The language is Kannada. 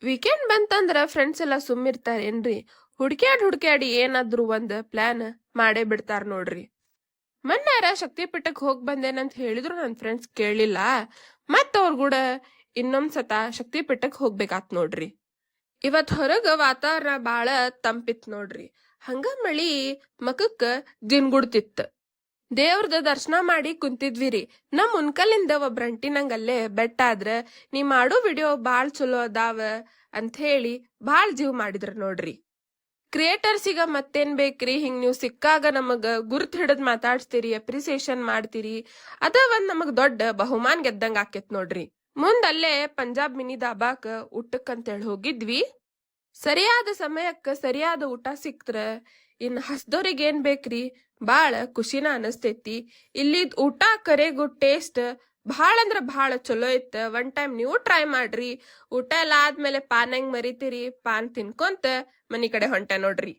ವೀಕೆಂಡ್ ಬಂತಂದ್ರ ಫ್ರೆಂಡ್ಸ್ ಎಲ್ಲ ಸುಮ್ಮಿರ್ತಾರೇನ್ರಿ? ಹುಡ್ಕ್ಯಾಡಿ ಏನಾದ್ರು ಒಂದ್ ಪ್ಲಾನ್ ಮಾಡೇ ಬಿಡ್ತಾರ ನೋಡ್ರಿ. ಮೊನ್ನೆರ ಶಕ್ತಿ ಪೀಠಕ್ ಹೋಗ್ ಬಂದೇನಂತ ಹೇಳಿದ್ರು ನನ್ ಫ್ರೆಂಡ್ಸ್ ಕೇಳಿಲ್ಲ. ಮತ್ ಅವ್ರ ಕೂಡ ಇನ್ನೊಂದ್ಸತ ಶಕ್ತಿ ಪೀಠಕ್ ಹೋಗ್ಬೇಕಾತ್ ನೋಡ್ರಿ. ಇವತ್ ಹೊರಗ ವಾತಾವರಣ ಬಾಳ ತಂಪಿತ್ ನೋಡ್ರಿ. ಹಂಗ ಮಳಿ ಮಕಕ್ಕ ಜಿನ್ಗುಡ್ತಿತ್ತ. ದೇವ್ರದ ದರ್ಶನ ಮಾಡಿ ಕುಂತಿದ್ವಿರಿ. ನಮ್ ಉನ್ಕಲಿಂದ ಒಬ್ರ ಅಂಟಿ ನಂಗಲ್ಲೇ ಬೆಟ್ಟ ಆದ್ರ ನೀ ಮಾಡೋ ವಿಡಿಯೋ ಬಾಳ್ ಚಲೋ ಅದಾವ ಅಂತ ಹೇಳಿ ಬಾಳ್ ಜೀವ್ ಮಾಡಿದ್ರ ನೋಡ್ರಿ. ಕ್ರಿಯೇಟರ್ಸಿಗ ಮತ್ತೇನ್ ಬೇಕ್ರಿ, ಹಿಂಗ್ ನೀವು ಸಿಕ್ಕಾಗ ನಮಗ ಗುರ್ತ್ ಹಿಡದ್ ಮಾತಾಡ್ಸ್ತೀರಿ, ಅಪ್ರಿಸಿಯೇಷನ್ ಮಾಡ್ತೀರಿ, ಅದ ಒಂದ್ ನಮಗ್ ದೊಡ್ಡ ಬಹುಮಾನ್ ಗೆದ್ದಂಗ ಆಕೇತ್ ನೋಡ್ರಿ. ಮುಂದಲ್ಲೇ ಪಂಜಾಬ್ ಮಿನಿ ದಾಬಾಕ ಊಟಕ್ಕಂತೇಳಿ ಹೋಗಿದ್ವಿ. ಸರಿಯಾದ ಸಮಯಕ್ಕ ಸರಿಯಾದ ಊಟ ಸಿಕ್ತ್ರ ಇನ್ ಹಸ್ದವ್ರಿಗೆ ಏನ್ ಬೇಕ್ರಿ, ಬಾಳ ಖುಷಿನ ಅನಸ್ತೈತಿ. ಇಲ್ಲಿದ್ ಊಟ ಕರೆಗೂ ಟೇಸ್ಟ್ ಭಾಳ ಅಂದ್ರ ಭಾಳ ಚಲೋ ಇತ್ತ. ಒನ್ ಟೈಮ್ ನೀವು ಟ್ರೈ ಮಾಡ್ರಿ. ಊಟ ಎಲ್ಲ ಆದ್ಮೇಲೆ ಪಾನ್ ಹೆಂಗ್ ಮರಿತೀರಿ, ಪಾನ್ ತಿನ್ಕೊಂತ ಮನಿ ಕಡೆ ಹೊಂಟ ನೋಡ್ರಿ.